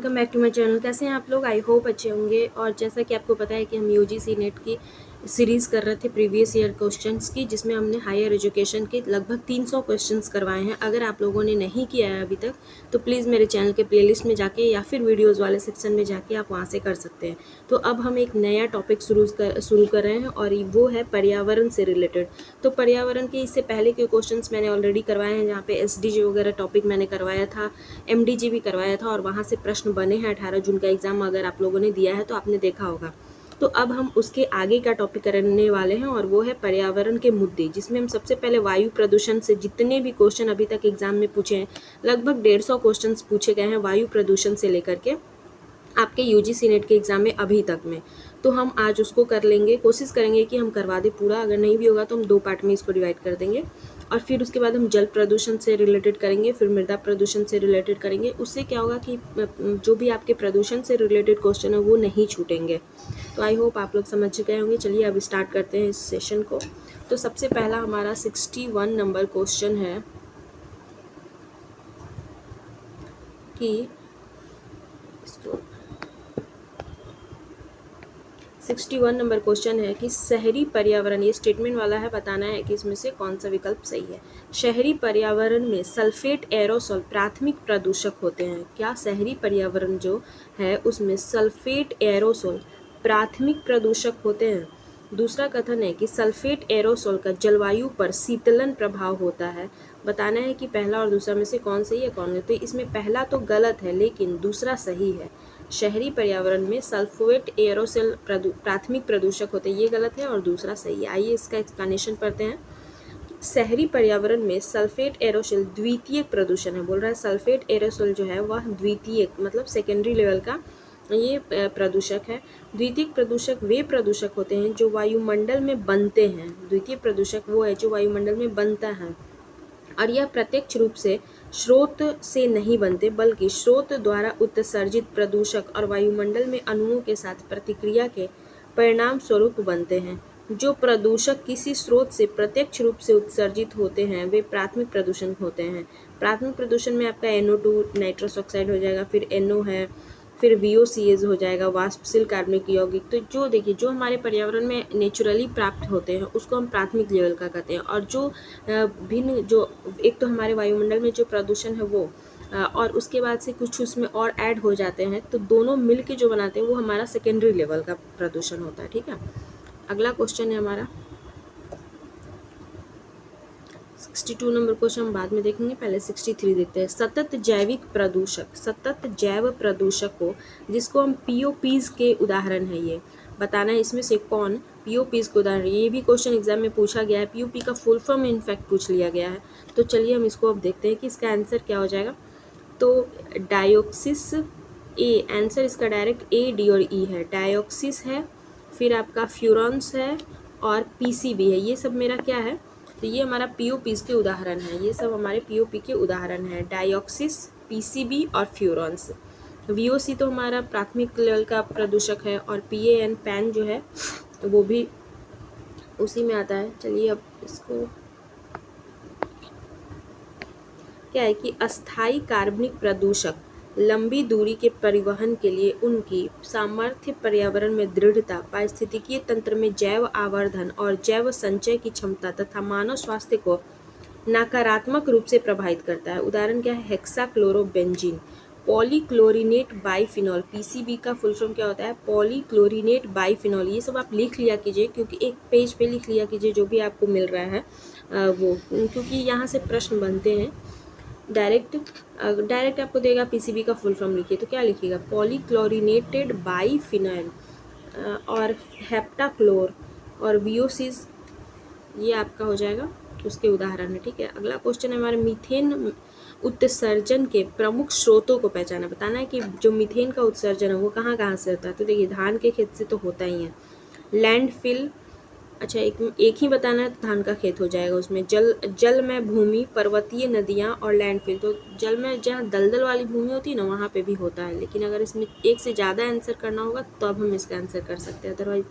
Welcome back to my channel. कैसे हैं आप लोग? आई होप अच्छे होंगे। और जैसा कि आपको पता है कि हम यूजीसी नेट की सीरीज़ कर रहे थे प्रीवियस ईयर क्वेश्चंस की, जिसमें हमने हायर एजुकेशन के लगभग 300 क्वेश्चंस करवाए हैं। अगर आप लोगों ने नहीं किया है अभी तक तो प्लीज़ मेरे चैनल के प्लेलिस्ट में जाके या फिर वीडियोज़ वाले सेक्शन में जाके आप वहाँ से कर सकते हैं। तो अब हम एक नया टॉपिक शुरू कर रहे हैं और वो है पर्यावरण से रिलेटेड। तो पर्यावरण के इससे पहले के क्वेश्चंस मैंने ऑलरेडी करवाए हैं, जहाँ पे एसडीजी वगैरह टॉपिक मैंने करवाया था, एमडीजी भी करवाया था और वहाँ से प्रश्न बने हैं। 18 जून का एग्ज़ाम अगर आप लोगों ने दिया है तो आपने देखा होगा। तो अब हम उसके आगे का टॉपिक करने वाले हैं और वो है पर्यावरण के मुद्दे, जिसमें हम सबसे पहले वायु प्रदूषण से जितने भी क्वेश्चन अभी तक एग्जाम में पूछे हैं, लगभग 150 क्वेश्चन पूछे गए हैं वायु प्रदूषण से लेकर के आपके यूजीसी नेट के एग्ज़ाम में अभी तक में। तो हम आज उसको कर लेंगे, कोशिश करेंगे कि हम करवा दें पूरा। अगर नहीं भी होगा तो हम 2 पार्ट में इसको डिवाइड कर देंगे और फिर उसके बाद हम जल प्रदूषण से रिलेटेड करेंगे, फिर मृदा प्रदूषण से रिलेटेड करेंगे। उससे क्या होगा कि जो भी आपके प्रदूषण से रिलेटेड क्वेश्चन है वो नहीं छूटेंगे। तो आई होप आप लोग समझ गए होंगे। चलिए अब स्टार्ट करते हैं इस सेशन को। तो सबसे पहला हमारा 61 नंबर क्वेश्चन है कि 61 नंबर क्वेश्चन है कि शहरी पर्यावरण, ये स्टेटमेंट वाला है, बताना है कि इसमें से कौन सा विकल्प सही है। शहरी पर्यावरण में सल्फेट एरोसोल प्राथमिक प्रदूषक होते हैं। क्या शहरी पर्यावरण जो है उसमें सल्फेट एरोसोल प्राथमिक प्रदूषक होते हैं? दूसरा कथन है कि सल्फेट एरोसोल का जलवायु पर शीतलन प्रभाव होता है। बताना है कि पहला और दूसरा में से कौन सही है कौन नहीं। तो इसमें पहला तो गलत है लेकिन दूसरा सही है। शहरी पर्यावरण में सल्फेट एरोसोल प्राथमिक प्रदूषक होते हैं, ये गलत है और दूसरा सही है। आइए इसका एक्सप्लेनेशन पढ़ते हैं। शहरी पर्यावरण में सल्फेट एरोसोल द्वितीयक प्रदूषण है। बोल रहा है सल्फेट एरोसोल जो है वह द्वितीयक मतलब सेकेंडरी लेवल का ये प्रदूषक है। द्वितीयक प्रदूषक वे प्रदूषक होते हैं जो वायुमंडल में बनते हैं। द्वितीय प्रदूषक वो है जो वायुमंडल में बनता है और यह प्रत्यक्ष रूप से स्रोत से नहीं बनते, बल्कि स्रोत द्वारा उत्सर्जित प्रदूषक और वायुमंडल में अणुओं के साथ प्रतिक्रिया के परिणाम स्वरूप बनते हैं। जो प्रदूषक किसी स्रोत से प्रत्यक्ष रूप से उत्सर्जित होते हैं वे प्राथमिक प्रदूषण होते हैं। प्राथमिक प्रदूषण में आपका NO2 नाइट्रस ऑक्साइड हो जाएगा, फिर NO है, फिर VOCs हो जाएगा, वाष्पशील कार्बनिक यौगिक। तो जो देखिए जो हमारे पर्यावरण में नेचुरली प्राप्त होते हैं उसको हम प्राथमिक लेवल का कहते हैं। और जो भिन्न जो एक तो हमारे वायुमंडल में जो प्रदूषण है वो और उसके बाद से कुछ उसमें और ऐड हो जाते हैं, तो दोनों मिल के जो बनाते हैं वो हमारा सेकेंडरी लेवल का प्रदूषण होता है। ठीक है, अगला क्वेश्चन है हमारा 62 नंबर क्वेश्चन हम बाद में देखेंगे, पहले 63 देखते हैं। सतत जैविक प्रदूषक, सतत जैव प्रदूषक को जिसको हम POPs के उदाहरण है, ये बताना है इसमें से कौन POPs के उदाहरण। ये भी क्वेश्चन एग्जाम में पूछा गया है, POP का फुल फॉर्म इनफैक्ट पूछ लिया गया है। तो चलिए हम इसको अब देखते हैं कि इसका आंसर क्या हो जाएगा। तो डायोक्सिस ए, आंसर इसका डायरेक्ट A, D और E है। डायोक्सिस है, फिर आपका फ्यूरॉन्स है और PCB है। ये सब मेरा क्या है, तो ये हमारा POPs के उदाहरण है। ये सब हमारे POP के उदाहरण है, डायोक्सिस, PCB और फ्यूरॉन्स। VOC तो हमारा प्राथमिक लेवल का प्रदूषक है और PAN पैन जो है वो भी उसी में आता है। चलिए अब इसको क्या है कि अस्थायी कार्बनिक प्रदूषक लंबी दूरी के परिवहन के लिए उनकी सामर्थ्य, पर्यावरण में दृढ़ता, पारिस्थितिकीय तंत्र में जैव आवर्धन और जैव संचय की क्षमता तथा मानव स्वास्थ्य को नकारात्मक रूप से प्रभावित करता है। उदाहरण क्या है, हेक्साक्लोरोबेंजीन, पॉलीक्लोरिनेट बाइफिनॉल। PCB का फुल फॉर्म क्या होता है, पॉलीक्लोरिनेट बाइफिनॉल। ये सब आप लिख लिया कीजिए, क्योंकि एक पेज पे लिख लिया कीजिए जो भी आपको मिल रहा है वो, क्योंकि यहाँ से प्रश्न बनते हैं डायरेक्ट आपको देगा PCB का फुल फॉर्म लिखिए, तो क्या लिखिएगा, पॉलीक्लोरिनेटेड बाइफिनॉल और हेप्टाक्लोर और VOCs, ये आपका हो जाएगा उसके उदाहरण है। ठीक है, अगला क्वेश्चन है हमारे मीथेन उत्सर्जन के प्रमुख स्रोतों को पहचाना। बताना है कि जो मीथेन का उत्सर्जन है वो कहाँ कहाँ से होता है। तो देखिए धान के खेत से तो होता ही है, लैंडफिल, अच्छा एक ही बताना है तो धान का खेत हो जाएगा। उसमें जल में भूमि, पर्वतीय नदियाँ और लैंडफिल। तो जल में जहाँ दलदल वाली भूमि होती है ना वहाँ पे भी होता है, लेकिन अगर इसमें एक से ज़्यादा आंसर करना होगा तो अब हम इसका आंसर कर सकते हैं, अदरवाइज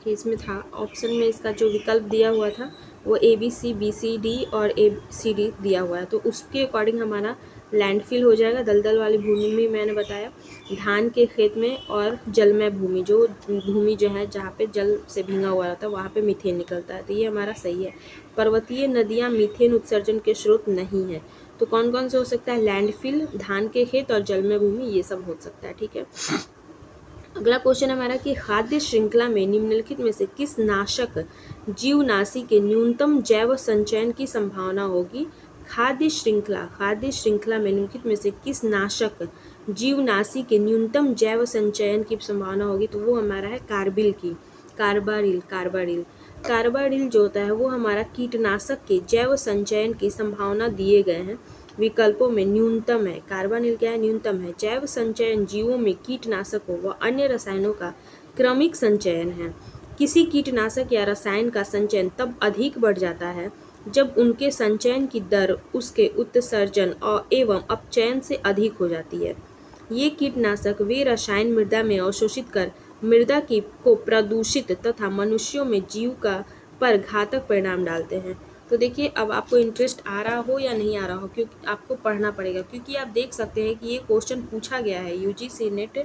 देखिए इसमें था ऑप्शन में, इसका जो विकल्प दिया हुआ था वो ABCBCD और ACD दिया हुआ है, तो उसके अकॉर्डिंग हमारा लैंडफिल हो जाएगा। दलदल वाली भूमि में मैंने बताया, धान के खेत में, और जलमय भूमि, जो भूमि जो है जहाँ पे जल से भींगा हुआ रहता है वहाँ पे मीथेन निकलता है, तो ये हमारा सही है। पर्वतीय नदियाँ मीथेन उत्सर्जन के स्रोत नहीं है, तो कौन कौन से हो सकता है? लैंडफिल, धान के खेत और जलमय भूमि, ये सब हो सकता है। ठीक है, अगला क्वेश्चन हमारा कि खाद्य श्रृंखला में निम्नलिखित में से किस नाशक जीवनाशी के न्यूनतम जैव संचयन की संभावना होगी? खाद्य श्रृंखला में निम्नलिखित में से किस नाशक जीवनाशी के न्यूनतम जैव संचयन की संभावना होगी? तो वो हमारा है कार्बिल की, कार्बारिल जो होता है वो हमारा कीटनाशक के जैव संचयन की संभावना दिए गए हैं विकल्पों में न्यूनतम है। कार्बानिल क्या है? न्यूनतम है। जैव संचयन जीवों में कीटनाशकों व अन्य रसायनों का क्रमिक संचयन है। किसी कीटनाशक या रसायन का संचयन तब अधिक बढ़ जाता है जब उनके संचयन की दर उसके उत्सर्जन और एवं अपचयन से अधिक हो जाती है। ये कीटनाशक वे रसायन मृदा में अवशोषित कर मृदा की को प्रदूषित तथा मनुष्यों में जीव का पर घातक परिणाम डालते हैं। तो देखिए अब आपको इंटरेस्ट आ रहा हो या नहीं आ रहा हो, क्योंकि आपको पढ़ना पड़ेगा, क्योंकि आप देख सकते हैं कि ये क्वेश्चन पूछा गया है UGC नेट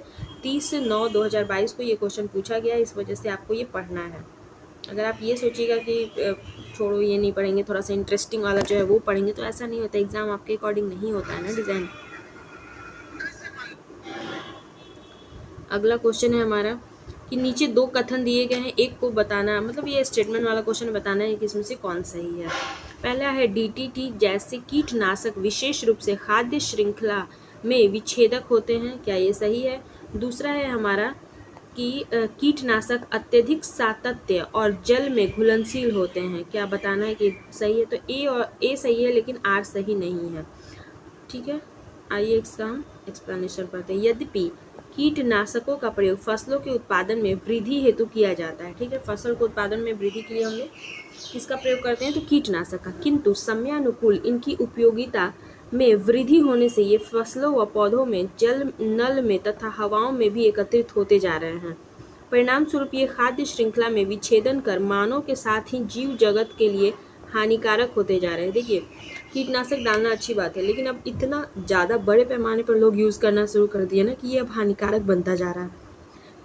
30/9/2022 को ये क्वेश्चन पूछा गया है, इस वजह से आपको ये पढ़ना है। अगर आप ये सोचिएगा कि छोड़ो ये नहीं पढ़ेंगे, थोड़ा सा इंटरेस्टिंग वाला जो है वो पढ़ेंगे, तो ऐसा नहीं होता, एग्जाम आपके अकॉर्डिंग नहीं होता है ना डिज़ाइन। अगला क्वेश्चन है हमारा कि नीचे दो कथन दिए गए हैं, एक को बताना, मतलब ये स्टेटमेंट वाला क्वेश्चन बताना है कि इसमें से कौन सही है। पहला है DDT जैसे कीटनाशक विशेष रूप से खाद्य श्रृंखला में विच्छेदक होते हैं, क्या ये सही है? दूसरा है हमारा कि कीटनाशक अत्यधिक सातत्य और जल में घुलनशील होते हैं, क्या बताना है कि सही है? तो ए सही है, लेकिन R सही नहीं है। ठीक है, आइए इसका हम एक्सप्लेनेशन पढ़ते हैं। यद्यपि कीटनाशकों का प्रयोग फसलों के उत्पादन में वृद्धि हेतु किया जाता है, ठीक है, फसल के उत्पादन में वृद्धि के लिए हम लोग किसका प्रयोग करते हैं? तो कीटनाशक का, किंतु समयानुकूल इनकी उपयोगिता में वृद्धि होने से ये फसलों व पौधों में जल नल में तथा हवाओं में भी एकत्रित होते जा रहे हैं। परिणाम स्वरूप ये खाद्य श्रृंखला में विच्छेदन कर मानव के साथ ही जीव जगत के लिए हानिकारक होते जा रहे हैं। देखिए कीटनाशक डालना अच्छी बात है, लेकिन अब इतना ज़्यादा बड़े पैमाने पर लोग यूज़ करना शुरू कर दिए ना कि ये अब हानिकारक बनता जा रहा है।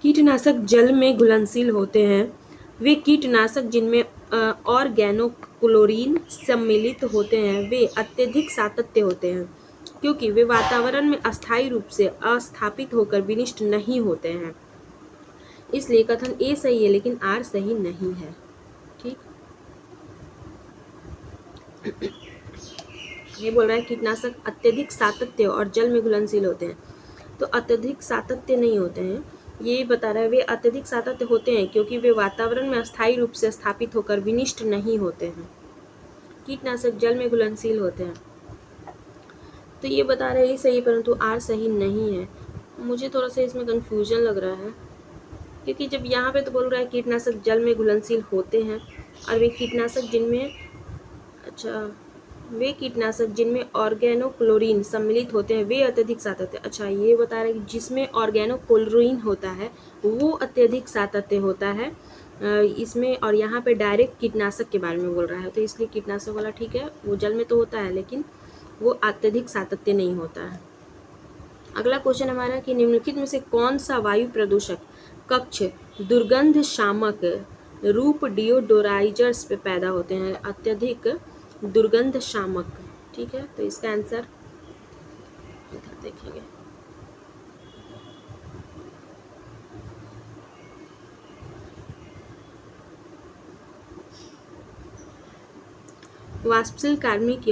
कीटनाशक जल में घुलनशील होते हैं। वे कीटनाशक जिनमें ऑर्गेनोक्लोरीन सम्मिलित होते हैं वे अत्यधिक सातत्य होते हैं, क्योंकि वे वातावरण में अस्थायी रूप से अस्थापित होकर विनिष्ट नहीं होते हैं। इसलिए कथन ए सही है, लेकिन R सही नहीं है। ठीक, ये बोल रहा है कीटनाशक अत्यधिक सातत्य और जल में घुलनशील होते हैं, तो अत्यधिक सातत्य नहीं होते हैं, ये बता रहा है वे अत्यधिक सातत्य होते हैं क्योंकि वे वातावरण में अस्थायी रूप से स्थापित होकर विनिष्ट नहीं होते हैं। कीटनाशक जल में घुलनशील होते हैं, तो ये बता रहे हैं सही, परंतु R सही नहीं है। मुझे थोड़ा सा इसमें कन्फ्यूजन लग रहा है, क्योंकि जब यहाँ पे तो बोल रहा है कीटनाशक जल में घुलनशील होते हैं, और वे कीटनाशक जिनमें ऑर्गेनोक्लोरीन सम्मिलित होते हैं वे अत्यधिक सातत्य, अच्छा ये बता रहा है कि जिसमें ऑर्गेनोक्लोरीन होता है वो अत्यधिक सातत्य होता है इसमें, और यहाँ पे डायरेक्ट कीटनाशक के बारे में बोल रहा है, तो इसलिए कीटनाशक वाला ठीक है, वो जल में तो होता है लेकिन वो अत्यधिक सातत्य नहीं होता है। अगला क्वेश्चन हमारा कि निम्नलिखित में से कौन सा वायु प्रदूषक कक्ष दुर्गंध शामक रूप डिओडोराइजर्स पे पैदा होते हैं? अत्यधिक दुर्गंध शामक, ठीक है, तो इसका आंसर इधर देखेंगे। वाष्पशील कार्बनिक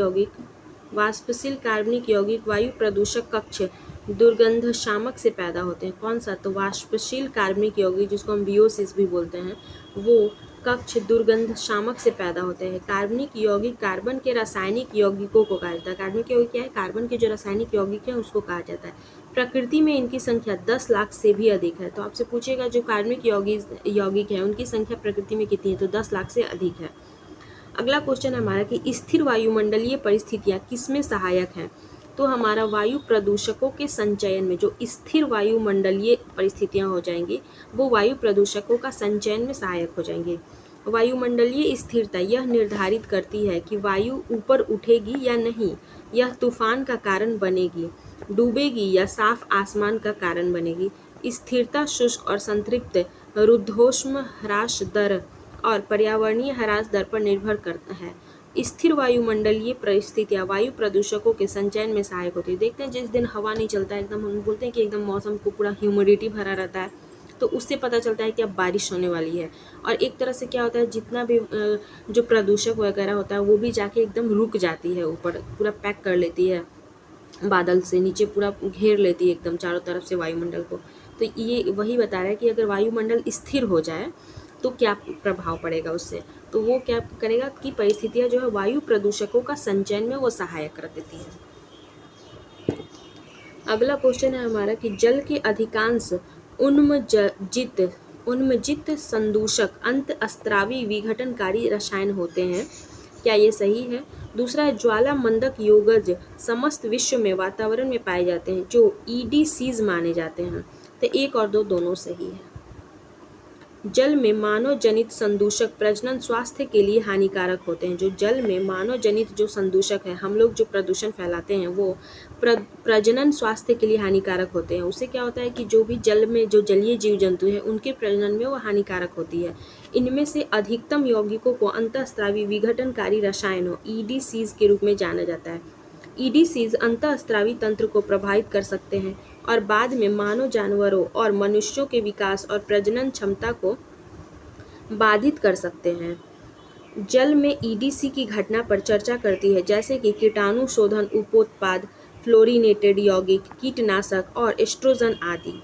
यौगिक वायु प्रदूषक कक्ष दुर्गंध शामक से पैदा होते हैं, कौन सा? तो वाष्पशील कार्बनिक यौगिक, जिसको हम VOCs भी बोलते हैं, वो कक्ष दुर्गंध शामक से पैदा होते हैं। कार्बनिक यौगिक कार्बन के रासायनिक यौगिकों को कहा जाता है। कार्बनिक यौगिक क्या है? कार्बन के जो रासायनिक यौगिक हैं उसको कहा जाता है। प्रकृति में इनकी संख्या 10 लाख से भी अधिक है। तो आपसे पूछेगा जो कार्बनिक यौगिक है उनकी संख्या प्रकृति में कितनी है? तो 10 लाख से अधिक है। अगला क्वेश्चन हमारा कि स्थिर वायुमंडलीय परिस्थितियाँ किसमें सहायक हैं? तो हमारा वायु प्रदूषकों के संचयन में जो स्थिर वायुमंडलीय परिस्थितियां हो जाएंगी वो वायु प्रदूषकों का संचयन में सहायक हो जाएंगे। वायुमंडलीय स्थिरता यह निर्धारित करती है कि वायु ऊपर उठेगी या नहीं, यह तूफान का कारण बनेगी, डूबेगी या साफ आसमान का कारण बनेगी। स्थिरता शुष्क और संतृप्त रुद्धोष्म ह्रास दर और पर्यावरणीय ह्रास दर पर निर्भर करता है। स्थिर वायुमंडलीय परिस्थितियां वायु प्रदूषकों के संचयन में सहायक होती है। देखते हैं जिस दिन हवा नहीं चलता है, एकदम हम बोलते हैं कि एकदम मौसम को पूरा ह्यूमिडिटी भरा रहता है, तो उससे पता चलता है कि अब बारिश होने वाली है। और एक तरह से क्या होता है, जितना भी जो प्रदूषक वगैरह होता है वो भी जाके एकदम रुक जाती है, ऊपर पूरा पैक कर लेती है, बादल से नीचे पूरा घेर लेती है एकदम चारों तरफ से वायुमंडल को। तो ये वही बता रहा है कि अगर वायुमंडल स्थिर हो जाए तो क्या प्रभाव पड़ेगा उससे। तो वो क्या करेगा कि परिस्थितियां जो है वायु प्रदूषकों का संचयन में वो सहायक कर देती है। अगला क्वेश्चन है हमारा कि जल के अधिकांश उन्मजित संदूषक अंतःस्रावी विघटनकारी रसायन होते हैं, क्या ये सही है? दूसरा है ज्वाला मंदक योगज समस्त विश्व में वातावरण में पाए जाते हैं जो ईडीसीज माने जाते हैं। तो एक और दो दोनों सही है। जल में मानव जनित संदूषक प्रजनन स्वास्थ्य के लिए हानिकारक होते हैं। जो जल में मानव जनित जो संदूषक है, हम लोग जो प्रदूषण फैलाते हैं वो प्रजनन स्वास्थ्य के लिए हानिकारक होते हैं। उससे क्या होता है कि जो भी जल में जो जलीय जीव जंतु है उनके प्रजनन में वो हानिकारक होती है। इनमें से अधिकतम यौगिकों को अंतःस्रावी विघटनकारी रसायनों ईडीसीज के रूप में जाना जाता है। ईडीसीज अंतःस्रावी तंत्र को प्रभावित कर सकते हैं और बाद में मानव जानवरों और मनुष्यों के विकास और प्रजनन क्षमता को बाधित कर सकते हैं। जल में ईडीसी की घटना पर चर्चा करती है, जैसे कि कीटाणु शोधन उपोत्पाद, फ्लोरिनेटेड यौगिक, कीटनाशक और एस्ट्रोजन आदि।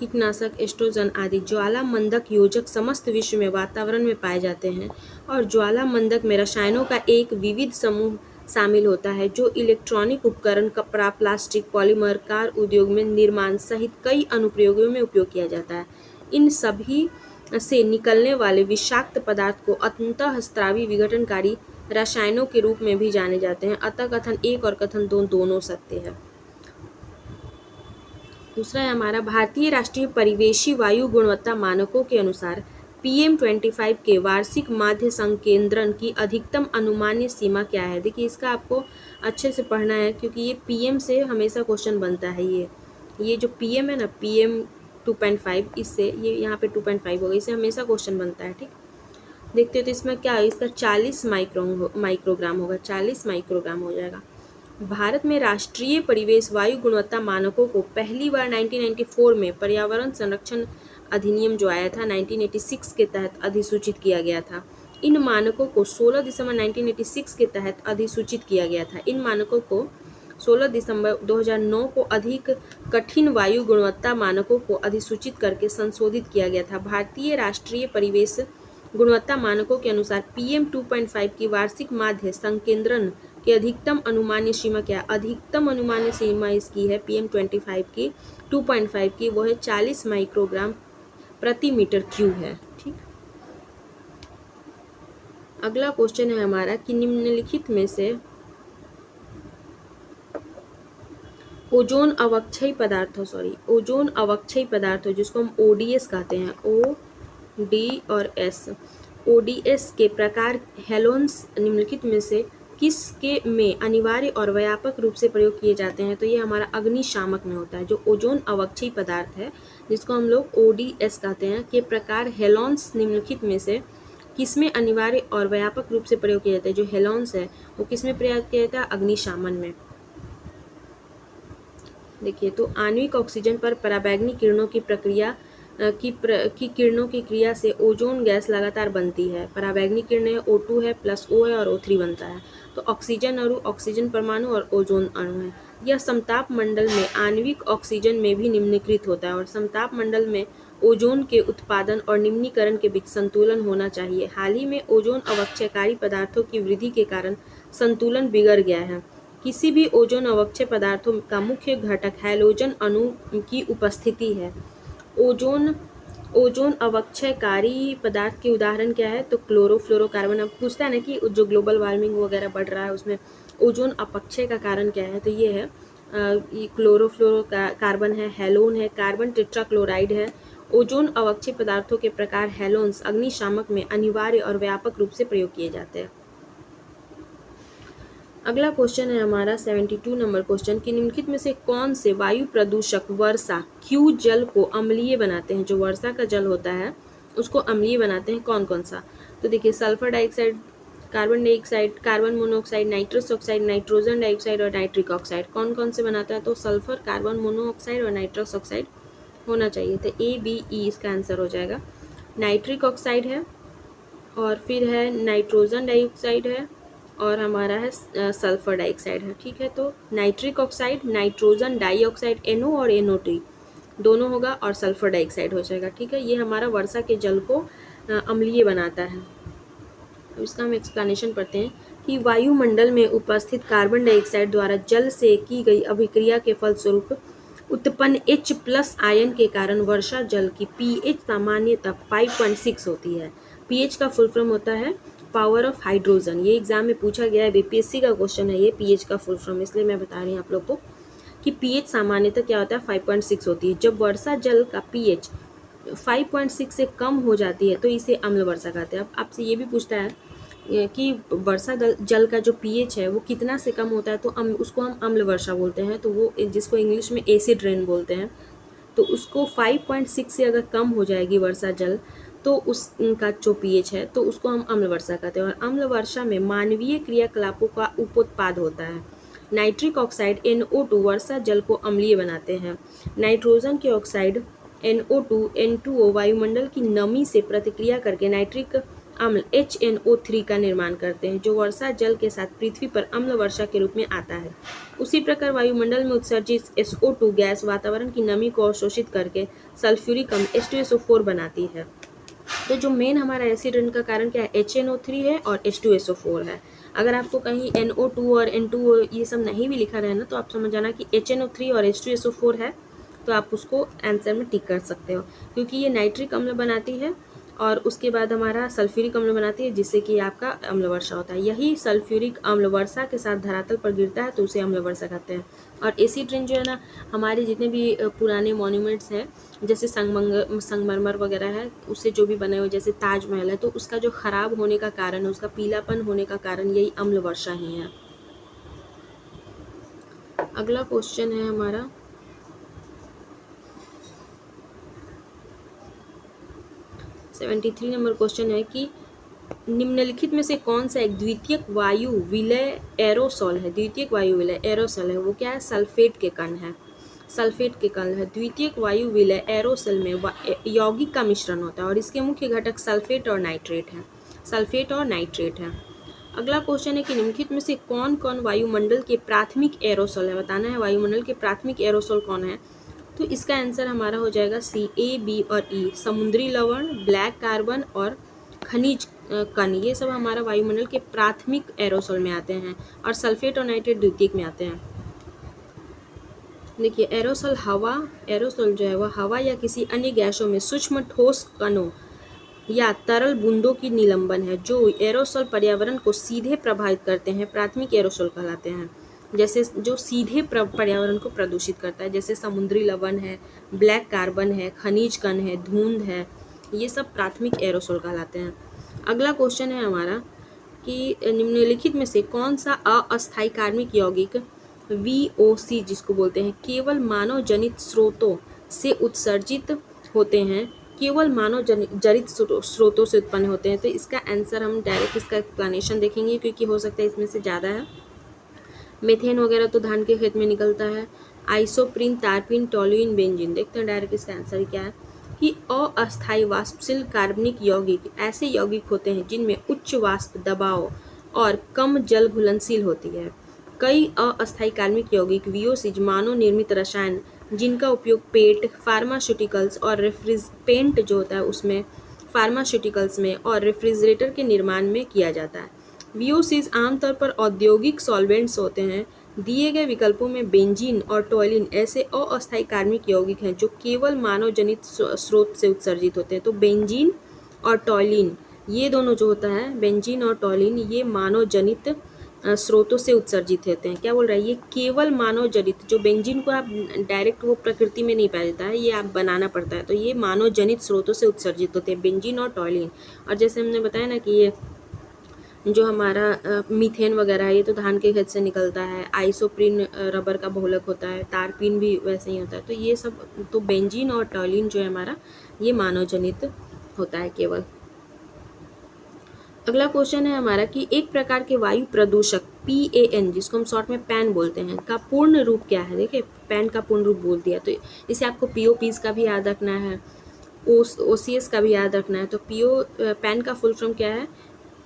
कीटनाशक एस्ट्रोजन आदि ज्वाला मंदक योजक समस्त विश्व में वातावरण में पाए जाते हैं और ज्वाला मंदक में रसायनों का एक विविध समूह शामिल होता है जो इलेक्ट्रॉनिक उपकरण, कपड़ा, प्लास्टिक, पॉलीमर, कार उद्योग में निर्माण सहित कई अनुप्रयोगों में उपयोग किया जाता है। इन सभी से निकलने वाले विषाक्त पदार्थ को अंतःस्रावी विघटनकारी रसायनों के रूप में भी जाने जाते हैं। अतः कथन एक और कथन दो दोनों सत्य है। दूसरा है हमारा भारतीय राष्ट्रीय परिवेशी वायु गुणवत्ता मानकों के अनुसार PM25 के वार्षिक माध्य संकेंद्रण की अधिकतम अनुमान्य सीमा क्या है। देखिए इसका आपको अच्छे से पढ़ना है क्योंकि ये PM से हमेशा क्वेश्चन बनता है। ये जो PM है ना, PM 2.5, इससे ये यहाँ पे 2.5 होगा, इससे हमेशा क्वेश्चन बनता है। ठीक, देखते हो तो इसमें क्या है, इसका 40 माइक्रोग्राम होगा, 40 माइक्रोग्राम हो जाएगा। भारत में राष्ट्रीय परिवेश वायु गुणवत्ता मानकों को पहली बार 1994 में पर्यावरण संरक्षण अधिनियम जो आया था 1986 के तहत अधिसूचित किया गया था। इन मानकों को 16 दिसंबर 1986 के तहत अधिसूचित किया गया था। इन मानकों को 16 दिसंबर 2009 को अधिक कठिन वायु गुणवत्ता मानकों को अधिसूचित करके संशोधित किया गया था। भारतीय राष्ट्रीय परिवेश गुणवत्ता मानकों के अनुसार PM 2.5 की वार्षिक माध्य संकेंद्रण की अधिकतम अनुमान्य सीमा क्या है? अधिकतम अनुमान्य सीमा इसकी है PM25 की 2.5 की, वो है 40 माइक्रोग्राम प्रति मीटर क्यूब है। ठीक, अगला क्वेश्चन है हमारा कि निम्नलिखित में से ओजोन अवक्षयी पदार्थों जिसको हम ODS कहते हैं, OD और S, ODS के प्रकार हेलोन्स निम्नलिखित में से किसके में अनिवार्य और व्यापक रूप से प्रयोग किए जाते हैं? तो ये हमारा अग्निशामक में होता है। जो ओजोन अवक्षयी पदार्थ है जिसको हम लोग ODS कहते हैं के प्रकार हेलोन्स निम्नलिखित में से किसमें अनिवार्य और व्यापक रूप से प्रयोग किया जाता है? जो हेलोन्स है वो किसमें प्रयोग किया जाता है? अग्निशामन में। देखिए तो आणविक ऑक्सीजन पर पराबैंगनी किरणों की प्रक्रिया की किरणों की क्रिया से ओजोन गैस लगातार बनती है। पराबैंगनी किरणें O2 है प्लस O है और O3 बनता है। तो ऑक्सीजन अणु, ऑक्सीजन परमाणु और ओजोन अणु है। यह समताप मंडल में आणविक ऑक्सीजन में भी निम्नीकृत होता है और समताप मंडल में ओजोन के उत्पादन और निम्नीकरण के बीच संतुलन होना चाहिए। हाल ही में ओजोन अवक्षयकारी पदार्थों की वृद्धि के कारण संतुलन बिगड़ गया है। किसी भी ओजोन अवक्षय पदार्थों का मुख्य घटक हैलोजन अणु की उपस्थिति है। ओजोन ओजोन अवक्षयकारी पदार्थ के उदाहरण क्या है? तो क्लोरोफ्लोरोकार्बन। अब पूछता है ना कि जो ग्लोबल वार्मिंग वगैरह बढ़ रहा है उसमें ओजोन अपक्षय का कारण क्या है? तो ये है ये क्लोरोफ्लोरोकार्बन है, हैलोन है, कार्बन टेट्राक्लोराइड है। ओजोन अवक्षय पदार्थों के प्रकार हैलोन्स अग्निशामक में अनिवार्य और व्यापक रूप से प्रयोग किए जाते हैं। अगला क्वेश्चन है हमारा 72 नंबर क्वेश्चन कि निम्नलिखित में से कौन से वायु प्रदूषक वर्षा क्यू जल को अम्लीय बनाते हैं? जो वर्षा का जल होता है उसको अम्लीय बनाते हैं, कौन कौन सा? तो देखिए sulphur dioxide, carbon dioxide, carbon monoxide, nitrous oxide, nitrogen dioxide और नाइट्रिक ऑक्साइड। कौन कौन से बनाता है? तो सल्फर, कार्बन मोनोऑक्साइड और नाइट्रस ऑक्साइड होना चाहिए। तो A, B, E इसका आंसर हो जाएगा। नाइट्रिक ऑक्साइड है और फिर है नाइट्रोजन डाइऑक्साइड है और हमारा है सल्फर डाइऑक्साइड है। ठीक है, तो nitric oxide, nitrogen dioxide NO और NO2 दोनों होगा और सल्फर डाइऑक्साइड हो जाएगा। ठीक है, ये हमारा वर्षा के जल को अम्लीय बनाता है। अब इसका हम एक्सप्लेनेशन पढ़ते हैं कि वायुमंडल में उपस्थित कार्बन डाइऑक्साइड द्वारा जल से की गई अभिक्रिया के फलस्वरूप उत्पन्न H+ आयन के कारण वर्षा जल की pH सामान्यतः 5.6 होती है। pH का फुल फॉर्म होता है पावर ऑफ हाइड्रोजन। ये एग्जाम में पूछा गया है, BPSC का क्वेश्चन है ये, pH का फुल फॉर्म, इसलिए मैं बता रही हूँ आप लोग को कि pH सामान्यतः क्या होता है 5.6 होती है। जब वर्षा जल का pH 5.6 से कम हो जाती है तो इसे अम्ल वर्षा कहते हैं। अब आपसे ये भी पूछता है कि वर्षा जल का जो pH है वो कितना से कम होता है तो उसको हम अम्ल वर्षा बोलते हैं। तो वो जिसको इंग्लिश में एसिड रेन बोलते हैं, तो उसको 5.6 से अगर कम हो जाएगी वर्षा जल तो उसका जो pH है तो उसको हम अम्ल वर्षा कहते हैं। और अम्ल वर्षा में मानवीय क्रियाकलापों का उपोत्पाद होता है। नाइट्रिक ऑक्साइड NO2 वर्षा जल को अम्लीय बनाते हैं। नाइट्रोजन के ऑक्साइड NO2, N2O वायुमंडल की नमी से प्रतिक्रिया करके नाइट्रिक अम्ल HNO3 का निर्माण करते हैं, जो वर्षा जल के साथ पृथ्वी पर अम्ल वर्षा के रूप में आता है। उसी प्रकार वायुमंडल में उत्सर्जित SO2 गैस वातावरण की नमी को अवशोषित करके सल्फ्यूरिक अम्ल H2SO4 बनाती है। तो जो मेन हमारा एसिड रेन का कारण क्या है? HNO3 है और H2SO4 है। अगर आपको कहीं NO2 और N2O ये सब नहीं भी लिखा रहे ना तो आप समझ जाना कि HNO3 और H2SO4 है, तो आप उसको आंसर में टिक कर सकते हो, क्योंकि ये नाइट्रिक अम्ल बनाती है और उसके बाद हमारा सल्फ्यूरिक अम्ल बनाती है, जिससे कि आपका अम्ल वर्षा होता है। यही सल्फ्यूरिक अम्ल वर्षा के साथ धरातल पर गिरता है तो उसे अम्ल वर्षा कहते हैं। और एसिड रेन जो है ना, हमारे जितने भी पुराने मॉन्यूमेंट्स हैं जैसे संगमरमर वगैरह है, उससे जो भी बने हुए जैसे ताजमहल है, तो उसका जो खराब होने का कारण है, उसका पीलापन होने का कारण यही अम्ल वर्षा ही है। अगला क्वेश्चन है हमारा 73 नंबर क्वेश्चन है कि निम्नलिखित में से कौन सा एक द्वितीयक वायु विलय एरोसोल है? द्वितीयक वायु विलय एरोसोल है वो क्या है? सल्फेट के कण है। सल्फेट के कण है। द्वितीयक वायु विलय एरोसोल में यौगिक का मिश्रण होता है और इसके मुख्य घटक सल्फेट और नाइट्रेट है। सल्फेट और नाइट्रेट है। अगला क्वेश्चन है कि निम्नलिखित में से कौन कौन वायुमंडल के प्राथमिक एरोसोल है? बताना है वायुमंडल के प्राथमिक एरोसोल कौन है। तो इसका आंसर हमारा हो जाएगा C, A, B और E। समुद्री लवण, ब्लैक कार्बन और खनिज कण, ये सब हमारा वायुमंडल के प्राथमिक एरोसोल में आते हैं और सल्फेट और नाइट्रेट द्वितीयक में आते हैं। देखिए एरोसोल जो है वह हवा या किसी अन्य गैसों में सूक्ष्म ठोस कणों या तरल बूंदों की निलंबन है। जो एरोसोल पर्यावरण को सीधे प्रभावित करते हैं प्राथमिक एरोसोल कहलाते हैं। जैसे जो सीधे पर्यावरण को प्रदूषित करता है, जैसे समुद्री लवण है, ब्लैक कार्बन है, खनिज कण है, धुंध है, ये सब प्राथमिक एरोसोल कहलाते हैं। अगला क्वेश्चन है हमारा कि निम्नलिखित में से कौन सा अस्थायी कार्बनिक यौगिक VOC जिसको बोलते हैं केवल मानव जनित स्रोतों से उत्सर्जित होते हैं, केवल मानव जनित स्रोतों से उत्पन्न होते हैं। तो इसका आंसर हम डायरेक्ट इसका एक्सप्लेनेशन देखेंगे, क्योंकि हो सकता है इसमें से ज़्यादा है। मेथेन वगैरह तो धान के खेत में निकलता है। आइसोप्रीन, तारपीन, टोलुइन, बेंजीन। देखते हैं डायरेक्ट इसका आंसर क्या है कि अस्थायी वाष्पशील कार्बनिक यौगिक ऐसे यौगिक होते हैं जिनमें उच्च वाष्प दबाव और कम जल घुलनशील होती है। कई अस्थायी कार्बनिक यौगिक VOC मानव निर्मित रसायन जिनका उपयोग पेट, फार्मास्यूटिकल्स और पेंट जो होता है उसमें, फार्मास्यूटिकल्स में और रेफ्रिजरेटर के निर्माण में किया जाता है। VOCs आमतौर पर औद्योगिक सॉल्वेंट्स होते हैं दिए गए विकल्पों में बेंजीन और टॉयलिन ऐसे अस्थायी कार्बनिक यौगिक हैं जो केवल मानव जनित स्रोत से उत्सर्जित होते हैं। तो बेंजीन और टॉयलिन ये दोनों जो होता है, बेंजीन और टॉयलिन, ये मानव जनित स्रोतों से उत्सर्जित होते हैं। क्या बोल रहा है, ये केवल मानव जनित, जो बेंजीन को आप डायरेक्ट वो प्रकृति में नहीं पाया जाता है, ये आप बनाना पड़ता है, तो ये मानव जनित स्रोतों से उत्सर्जित होते हैं, बेंजीन और टॉयलिन। और जैसे हमने बताया ना कि ये जो हमारा मीथेन वगैरह है, ये तो धान के खेत से निकलता है, आइसोप्रीन रबर का बहुलक होता है, तारपीन भी वैसे ही होता है, तो ये सब, तो बेंजीन और टॉयलिन जो है हमारा, ये मानव जनित होता है केवल। अगला क्वेश्चन है हमारा कि एक प्रकार के वायु प्रदूषक PAN, जिसको हम शॉर्ट में पैन बोलते हैं, का पूर्ण रूप क्या है। देखिए पैन का पूर्ण रूप बोल दिया, तो इसे आपको POPs का भी याद रखना है, OCS का भी याद रखना है। तो पैन का फुल फॉर्म क्या है,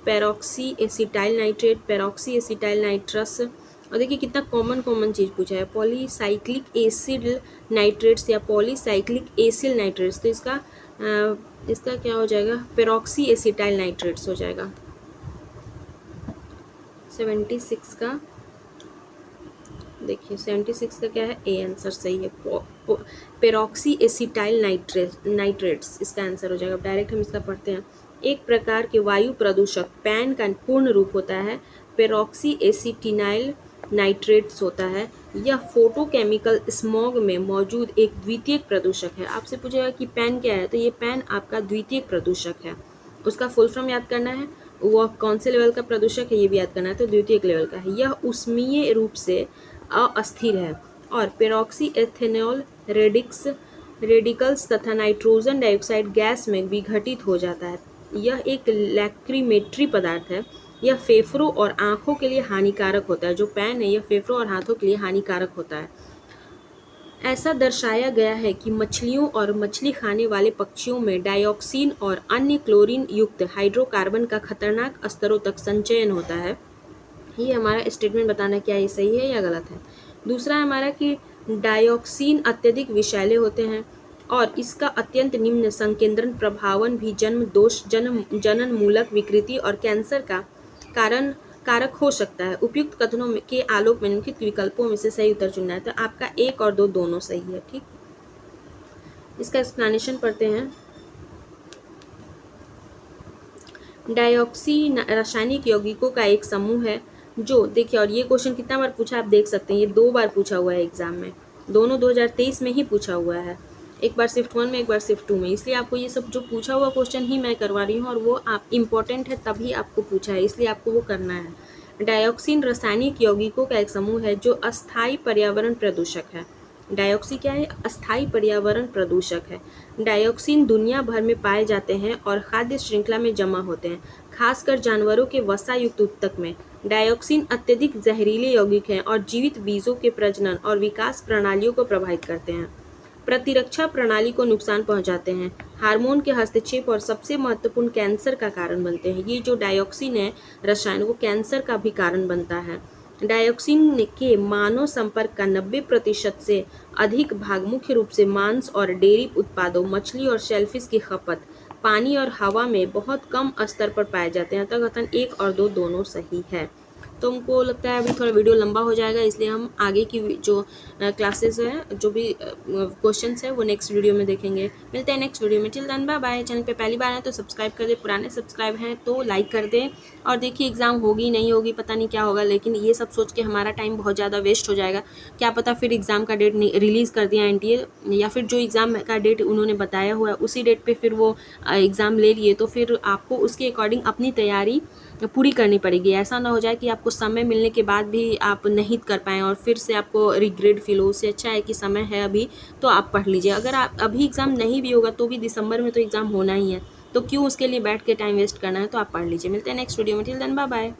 peroxy acetyl nitrate, peroxy acetyl nitrous. और देखिए कितना कॉमन चीज़ पूछा है, पॉलीसाइक्लिक एसिड नाइट्रेट्स या पॉलीसाइक्लिक एसिल नाइट्रेट्स। तो इसका क्या हो जाएगा, पेरोक्सी एसिटाइल नाइट्रेट्स हो जाएगा। 76 का, देखिए 76 का क्या है, ए आंसर सही है, पेरोक्सी एसिटाइल नाइट्रेट्स इसका आंसर हो जाएगा। डायरेक्ट हम इसका पढ़ते हैं। एक प्रकार के वायु प्रदूषक पैन का पूर्ण रूप होता है पेरोक्सी एसिटिनाइल नाइट्रेट्स होता है। यह फोटोकेमिकल स्मॉग में मौजूद एक द्वितीयक प्रदूषक है। आपसे पूछेगा कि पैन क्या है, तो ये पैन आपका द्वितीयक प्रदूषक है। उसका फुल फॉर्म याद करना है, वो कौन से लेवल का प्रदूषक है ये भी याद करना है, तो द्वितीयक लेवल का है। यह ऊष्मीय रूप से अस्थिर है और पेरोक्सी एथेनॉल रेडिकल्स तथा नाइट्रोजन डाइऑक्साइड गैस में विघटित हो जाता है। यह एक लैक्रीमेट्री पदार्थ है। यह फेफड़ों और आँखों के लिए हानिकारक होता है। जो पैन है, यह फेफड़ों और हाथों के लिए हानिकारक होता है। ऐसा दर्शाया गया है कि मछलियों और मछली खाने वाले पक्षियों में डाइऑक्सिन और अन्य क्लोरीन युक्त हाइड्रोकार्बन का खतरनाक स्तरों तक संचयन होता है। ये हमारा स्टेटमेंट बताना क्या ये सही है या गलत है। दूसरा हमारा कि डाइऑक्सिन अत्यधिक विषैले होते हैं और इसका अत्यंत निम्न संकेंद्रण प्रभावन भी जन्म दोष, जनन मूलक विकृति और कैंसर का कारक हो सकता है। उपयुक्त कथनों के आलोक में निम्नलिखित विकल्पों में से सही उत्तर चुनना है। तो आपका 1 और 2 दोनों सही है। ठीक, इसका एक्सप्लेनेशन पढ़ते हैं। डाइऑक्सी रासायनिक यौगिकों का एक समूह है जो, देखिए, और ये क्वेश्चन कितना बार पूछा आप देख सकते हैं, ये 2 बार पूछा हुआ है एग्जाम में, दोनों 2023 में ही पूछा हुआ है, एक बार शिफ्ट 1 में, एक बार शिफ्ट 2 में। इसलिए आपको ये सब जो पूछा हुआ क्वेश्चन ही मैं करवा रही हूँ, और वो आप इम्पोर्टेंट है तभी आपको पूछा है, इसलिए आपको वो करना है। डाइऑक्सिन रासायनिक यौगिकों का एक समूह है जो अस्थायी पर्यावरण प्रदूषक है। डाइऑक्सी क्या है, अस्थायी पर्यावरण प्रदूषक है। डाइऑक्सिन दुनिया भर में पाए जाते हैं और खाद्य श्रृंखला में जमा होते हैं, खासकर जानवरों के वसा युक्त ऊतक में। डाइऑक्सिन अत्यधिक जहरीले यौगिक हैं और जीवित बीजों के प्रजनन और विकास प्रणालियों को प्रभावित करते हैं, प्रतिरक्षा प्रणाली को नुकसान पहुंचाते हैं, हार्मोन के हस्तक्षेप और सबसे महत्वपूर्ण कैंसर का कारण बनते हैं। ये जो डाइऑक्सिन है रसायन, वो कैंसर का भी कारण बनता है। डाइऑक्सिन के मानव संपर्क का 90% से अधिक भाग मुख्य रूप से मांस और डेयरी उत्पादों, मछली और शेलफिश की खपत, पानी और हवा में बहुत कम स्तर पर पाए जाते हैं। अतः कथन 1 और 2 दोनों सही है। तो हमको लगता है अभी थोड़ा वीडियो लंबा हो जाएगा, इसलिए हम आगे की जो क्लासेस हैं, जो भी क्वेश्चंस है, वो नेक्स्ट वीडियो में देखेंगे। मिलते हैं नेक्स्ट वीडियो में। Till then bye bye. Channel पे पहली बार है तो सब्सक्राइब कर दे, पुराने सब्सक्राइब हैं तो लाइक कर दें। और देखिए एग्ज़ाम होगी नहीं होगी पता नहीं क्या होगा, लेकिन ये सब सोच के हमारा टाइम बहुत ज़्यादा वेस्ट हो जाएगा। क्या पता फिर एग्ज़ाम का डेट रिलीज़ कर दिया NTA, या फिर जो एग्ज़ाम का डेट उन्होंने बताया हुआ है उसी डेट पर फिर वो एग्ज़ाम ले लिए, तो फिर आपको उसके अकॉर्डिंग अपनी तैयारी पूरी करनी पड़ेगी। ऐसा ना हो जाए कि आपको समय मिलने के बाद भी आप नहीं कर पाएँ और फिर से आपको रिग्रेट फील हो। उससे अच्छा है कि समय है अभी तो आप पढ़ लीजिए। अगर आप अभी एग्ज़ाम नहीं भी होगा तो भी दिसंबर में तो एग्ज़ाम होना ही है, तो क्यों उसके लिए बैठ के टाइम वेस्ट करना है, तो आप पढ़ लीजिए। मिलते हैं नेक्स्ट वीडियो में। Till then bye bye.